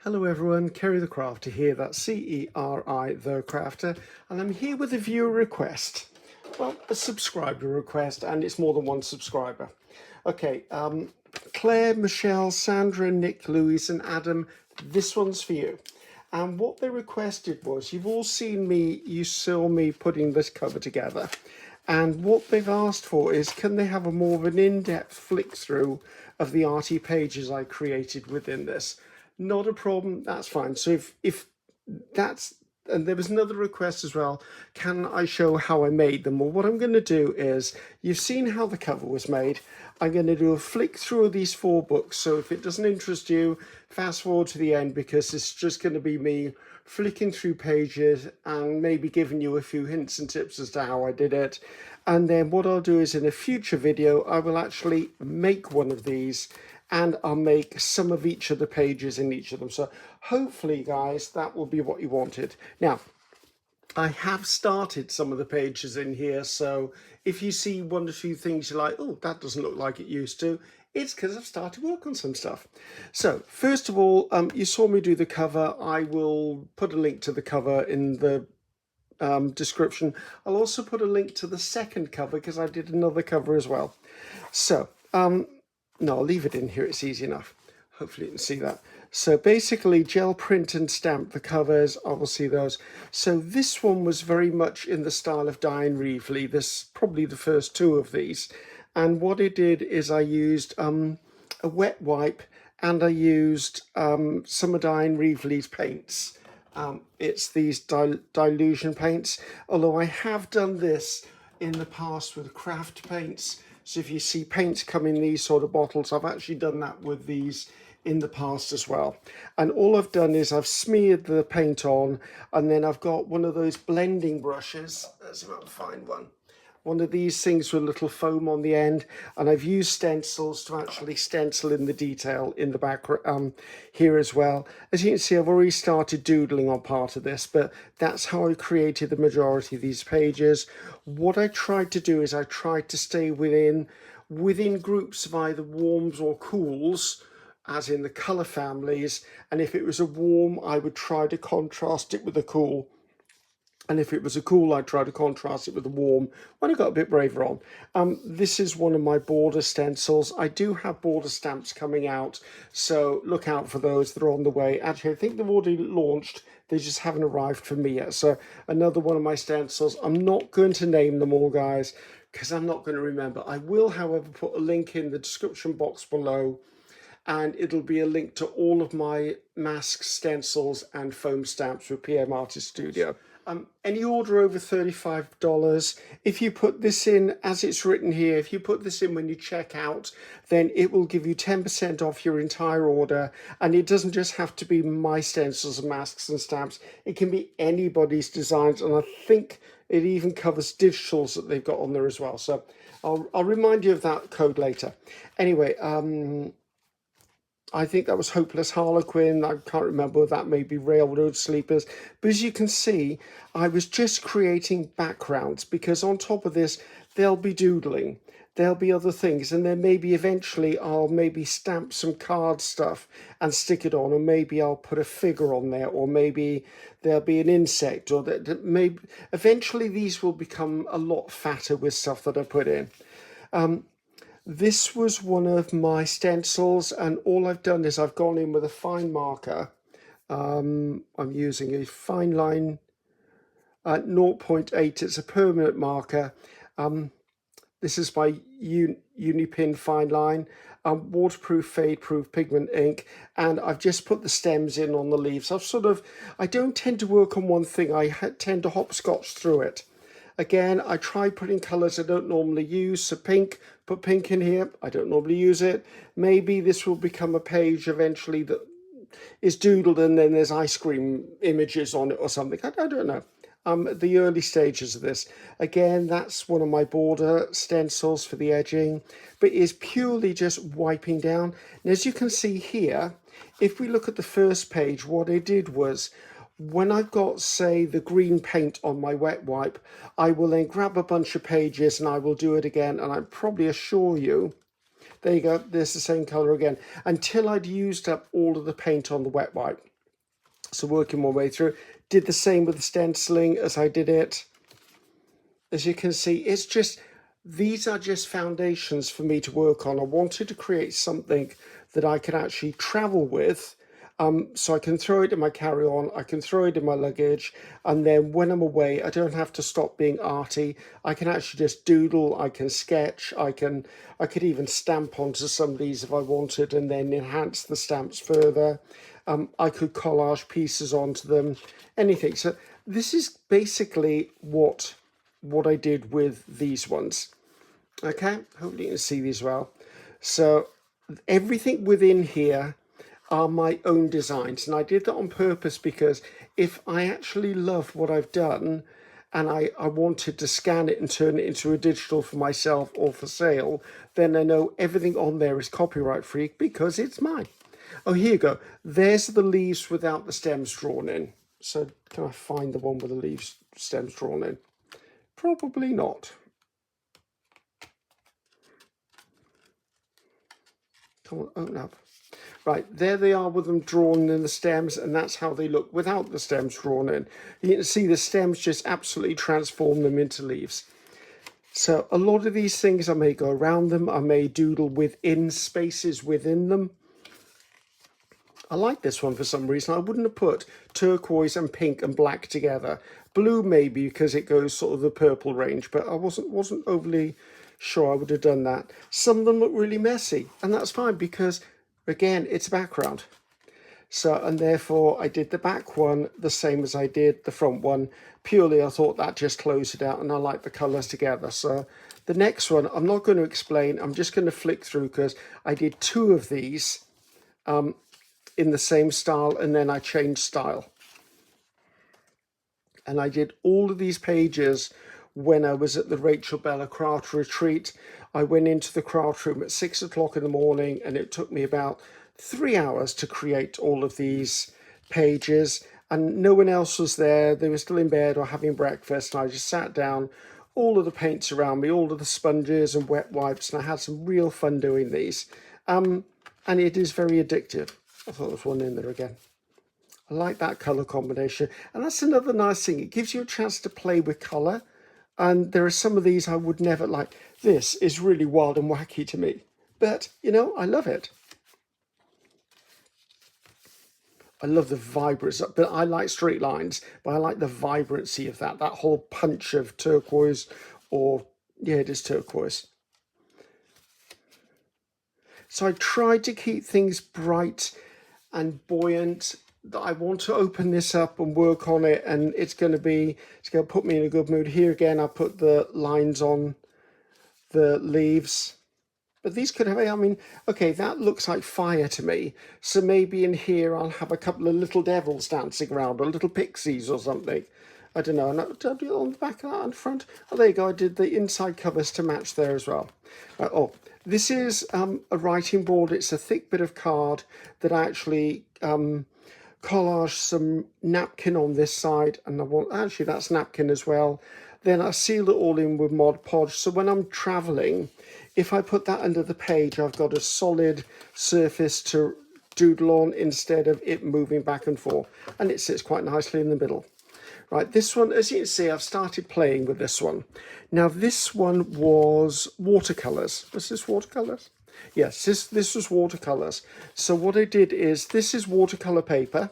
Hello everyone, Ceri the Crafter here, that's C-E-R-I the Crafter, and I'm here with a viewer request. Well, a subscriber request, and it's more than one subscriber. Okay, Claire, Michelle, Sandra, Nick, Louise and Adam, this one's for you. And what they requested was, you've all seen me, you saw me putting this cover together. And what they've asked for is, can they have a more of an in-depth flick through of the Arty pages I created within this? Not a problem, that's fine. So if that's, and there was another request as well, can I show how I made them? Well, what I'm going to do is, you've seen how the cover was made. I'm going to do a flick through of these 4 books. So if it doesn't interest you, fast forward to the end, because it's just going to be me flicking through pages and maybe giving you a few hints and tips as to how I did it. And then what I'll do is, in a future video, I will actually make one of these and I'll make some of each of the pages in each of them. So hopefully, guys, that will be what you wanted. Now, I have started some of the pages in here, so if you see one or two things you're like, oh, that doesn't look like it used to, it's because I've started work on some stuff. So first of all, you saw me do the cover. I will put a link to the cover in the description. I'll also put a link to the second cover because I did another cover as well. So no, I'll leave it in here, it's easy enough. Hopefully you can see that. So basically, gel print and stamp the covers, I will see those. So this one was very much in the style of Diane Reevely, this probably the first 2 of these. And what I did is I used a wet wipe and I used some of Diane Reevely's paints. It's these dilution paints, although I have done this in the past with craft paints. So if you see paints come in these sort of bottles, I've actually done that with these in the past as well. And all I've done is I've smeared the paint on, and then I've got one of those blending brushes. Let's see if I can find one. One of these things with a little foam on the end, and I've used stencils to actually stencil in the detail in the background here as well. As you can see, I've already started doodling on part of this, but that's how I created the majority of these pages. What I tried to do is I tried to stay within groups of either warms or cools, as in the colour families, and if it was a warm, I would try to contrast it with a cool. And if it was a cool, I'd try to contrast it with a warm when I got a bit braver on. This is one of my border stencils. I do have border stamps coming out, so look out for those. They're on the way. Actually, I think they've already launched. They just haven't arrived for me yet. So another one of my stencils. I'm not going to name them all, guys, because I'm not going to remember. I will, however, put a link in the description box below, and it'll be a link to all of my masks, stencils, and foam stamps with PM Artist Studio. Any order over $35, if you put this in as it's written here, if you put this in when you check out, then it will give you 10% off your entire order. And it doesn't just have to be my stencils and masks and stamps. It can be anybody's designs. And I think it even covers digitals that they've got on there as well. So I'll remind you of that code later. Anyway, I think that was Hopeless Harlequin. I can't remember, that may be Railroad Sleepers. But as you can see, I was just creating backgrounds, because on top of this, they'll be doodling. There'll be other things, and then maybe eventually I'll maybe stamp some card stuff and stick it on, or maybe I'll put a figure on there, or maybe there'll be an insect, or that maybe eventually these will become a lot fatter with stuff that I put in. This was one of my stencils, and all I've done is I've gone in with a fine marker. I'm using a fine line at 0.8. It's a permanent marker. This is my Unipin fine line, waterproof, fade-proof pigment ink, and I've just put the stems in on the leaves. I don't tend to work on one thing. I tend to hopscotch through it. Again, I try putting colours I don't normally use. So pink, put pink in here. I don't normally use it. Maybe this will become a page eventually that is doodled and then there's ice cream images on it or something. I don't know. The early stages of this. Again, that's one of my border stencils for the edging, but it is purely just wiping down. And as you can see here, if we look at the first page, what I did was, when I've got, say, the green paint on my wet wipe, I will then grab a bunch of pages and I will do it again, and I probably assure you, there you go, there's the same colour again, until I'd used up all of the paint on the wet wipe. So working my way through, did the same with the stenciling as I did it. As you can see, it's just, these are just foundations for me to work on. I wanted to create something that I could actually travel with. So I can throw it in my carry-on, I can throw it in my luggage, and then when I'm away, I don't have to stop being arty. I can actually just doodle, I can sketch, I could even stamp onto some of these if I wanted and then enhance the stamps further. I could collage pieces onto them, anything. So this is basically what I did with these ones. Okay, hopefully you can see these well. So everything within here are my own designs, and I did that on purpose because if I actually love what I've done and I wanted to scan it and turn it into a digital for myself or for sale, then I know everything on there is copyright free because it's mine. Oh, here you go. There's the leaves without the stems drawn in. So can I find the one with the leaves stems drawn in? Probably not. Come on, open up. Right, there they are with them drawn in the stems, and that's how they look without the stems drawn in. You can see the stems just absolutely transform them into leaves. So a lot of these things I may go around them, I may doodle within spaces within them. I like this one for some reason. I wouldn't have put turquoise and pink and black together. Blue maybe because it goes sort of the purple range, but I wasn't overly sure I would have done that. Some of them look really messy, and that's fine because, again, it's background. So, and therefore I did the back one the same as I did the front one. Purely I thought that just closed it out, and I like the colours together. So the next one, I'm not going to explain. I'm just going to flick through because I did 2 of these in the same style, and then I changed style. And I did all of these pages when I was at the Rachel Bella Craft Retreat. I went into the craft room at 6 o'clock in the morning, and it took me about 3 hours to create all of these pages. And no one else was there. They were still in bed or having breakfast. And I just sat down, all of the paints around me, all of the sponges and wet wipes. And I had some real fun doing these. And it is very addictive. I thought there was one in there again. I like that colour combination. And that's another nice thing. It gives you a chance to play with colour. And there are some of these I would never like. This is really wild and wacky to me. But, you know, I love it. I love the vibrance. But I like straight lines. But I like the vibrancy of that. That whole punch of turquoise or, yeah, it is turquoise. So I tried to keep things bright and buoyant. I want to open this up and work on it, and it's going to put me in a good mood. Here again, I put the lines on the leaves, but these could have, I mean, okay, that looks like fire to me. So maybe in here I'll have a couple of little devils dancing around, or little pixies or something. I don't know. And did I do it on the back of that and front? Oh, there you go. I did the inside covers to match there as well. Oh, this is a writing board. It's a thick bit of card that I actually collage some napkin on this side, and I want, actually that's napkin as well. Then I seal it all in with Mod Podge, so when I'm traveling, if I put that under the page, I've got a solid surface to doodle on instead of it moving back and forth, and it sits quite nicely in the middle. Right, this one, as you can see, I've started playing with this one. Now this one was watercolours. Was this watercolours? Yes, this was watercolours. So what I did is, this is watercolour paper,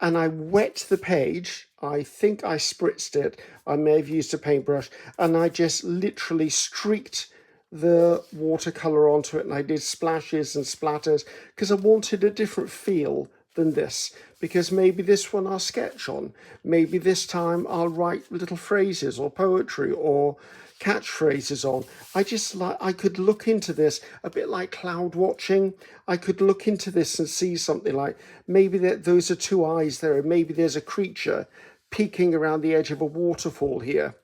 and I wet the page. I think I spritzed it. I may have used a paintbrush, and I just literally streaked the watercolour onto it, and I did splashes and splatters because I wanted a different feel than this, because maybe this one I'll sketch on. Maybe this time I'll write little phrases or poetry or catchphrases on. I could look into this a bit like cloud watching. I could look into this and see something like, maybe those are 2 eyes there, and maybe there's a creature peeking around the edge of a waterfall here.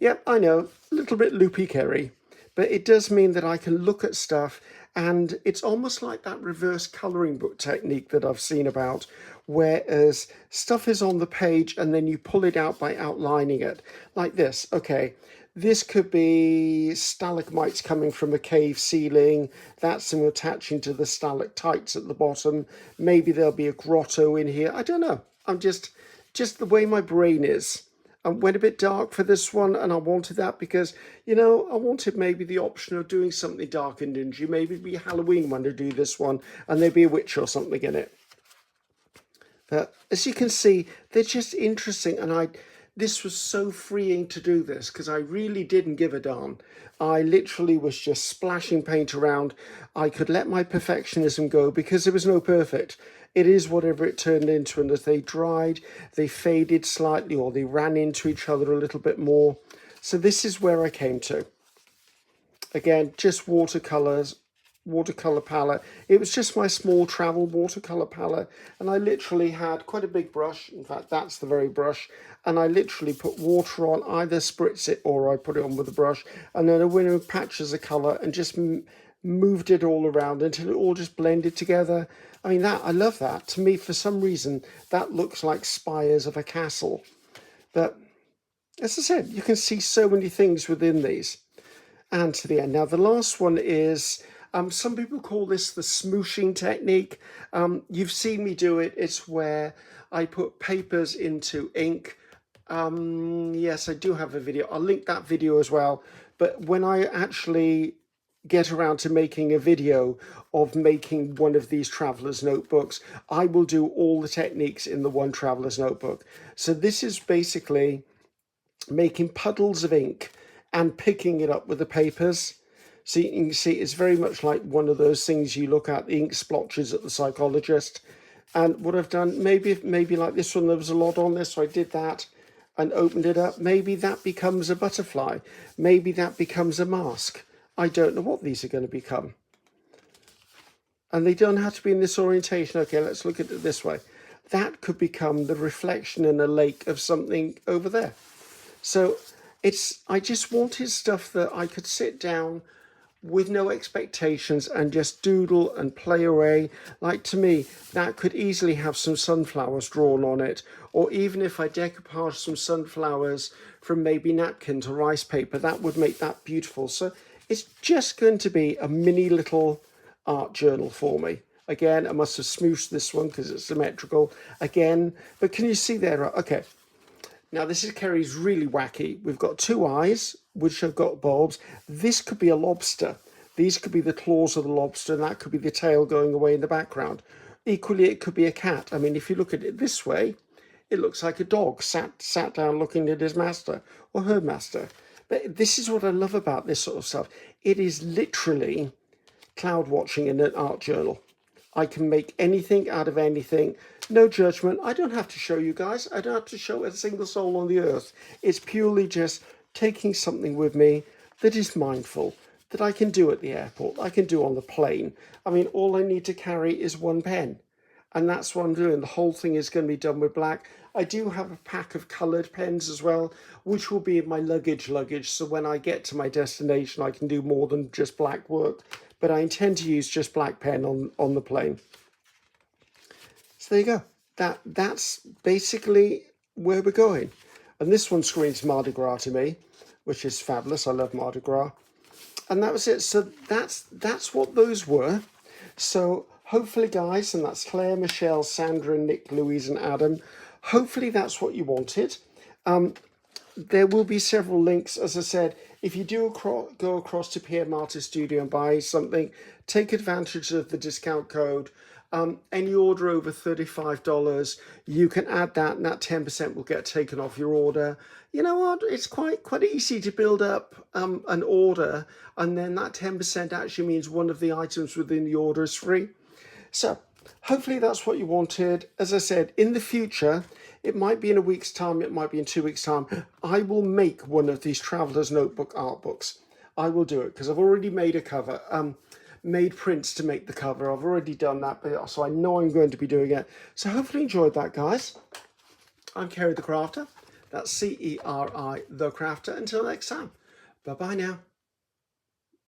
Yep, I know, a little bit loopy Ceri, but it does mean that I can look at stuff, and it's almost like that reverse colouring book technique that I've seen about, whereas stuff is on the page and then you pull it out by outlining it like this. Okay, This could be stalagmites coming from a cave ceiling. That's them attaching to the stalactites at the bottom. Maybe there'll be a grotto in here. I don't know. I'm just the way my brain is. I went a bit dark for this one, and I wanted that because, you know, I wanted maybe the option of doing something dark and dingy. Maybe it'd be Halloween when I do this one, and there'd be a witch or something in it. But as you can see, they're just interesting, and this was so freeing to do this because I really didn't give a darn. I literally was just splashing paint around. I could let my perfectionism go because there was no perfect. It is whatever it turned into, and as they dried, they faded slightly or they ran into each other a little bit more. So this is where I came to. Again, just watercolor palette. It was just my small travel watercolor palette, and I literally had quite a big brush. In fact, that's the very brush, and I literally put water on, either spritz it or I put it on with a brush, and then I went in with patches of color and just moved it all around until it all just blended together. I mean, I love that. To me, for some reason, that looks like spires of a castle. But as I said, you can see so many things within these. And to the end. Now, the last one is, some people call this the smooshing technique. You've seen me do it. It's where I put papers into ink. Yes, I do have a video. I'll link that video as well. But when I actually get around to making a video of making one of these traveler's notebooks, I will do all the techniques in the one traveler's notebook. So this is basically making puddles of ink and picking it up with the papers. So you can see it's very much like one of those things you look at, the ink splotches at the psychologist. And what I've done, maybe like this one, there was a lot on this, so I did that and opened it up. Maybe that becomes a butterfly. Maybe that becomes a mask. I don't know what these are going to become. And they don't have to be in this orientation. Okay, let's look at it this way. That could become the reflection in a lake of something over there. So I just wanted stuff that I could sit down with no expectations and just doodle and play away. Like, to me, that could easily have some sunflowers drawn on it. Or even if I decoupage some sunflowers from maybe napkin to rice paper, that would make that beautiful. So it's just going to be a mini little art journal for me. Again, I must have smooshed this one because it's symmetrical. Again, but can you see there? Okay. Now, this is Ceri's really wacky. We've got two eyes, which have got bulbs. This could be a lobster. These could be the claws of the lobster, and that could be the tail going away in the background. Equally, it could be a cat. I mean, if you look at it this way, it looks like a dog sat down looking at his master or her master. But this is what I love about this sort of stuff. It is literally cloud watching in an art journal. I can make anything out of anything. No judgment. I don't have to show you guys. I don't have to show a single soul on the earth. It's purely just taking something with me that is mindful, that I can do at the airport, I can do on the plane. I mean, all I need to carry is one pen. And that's what I'm doing. The whole thing is going to be done with black. I do have a pack of coloured pens as well, which will be in my luggage. So when I get to my destination, I can do more than just black work. But I intend to use just black pen on the plane. So there you go. That's basically where we're going. And this one screams Mardi Gras to me, which is fabulous. I love Mardi Gras. And that was it. So that's what those were. So hopefully, guys, and that's Claire, Michelle, Sandra, Nick, Louise, and Adam. Hopefully that's what you wanted. There will be several links. As I said, if you do go across to PM Artist Studio and buy something, take advantage of the discount code. Any order over $35, you can add that, and that 10% will get taken off your order. You know what? It's quite easy to build up an order, and then that 10% actually means one of the items within the order is free. So hopefully that's what you wanted. As I said, in the future, it might be in a week's time, it might be in 2 weeks' time, I will make one of these Traveler's Notebook art books. I will do it because I've already made a cover. Made prints to make the cover. I've already done that, so I know I'm going to be doing it. So hopefully you enjoyed that, guys. I'm Ceri the Crafter. That's Ceri the Crafter. Until next time. Bye-bye now.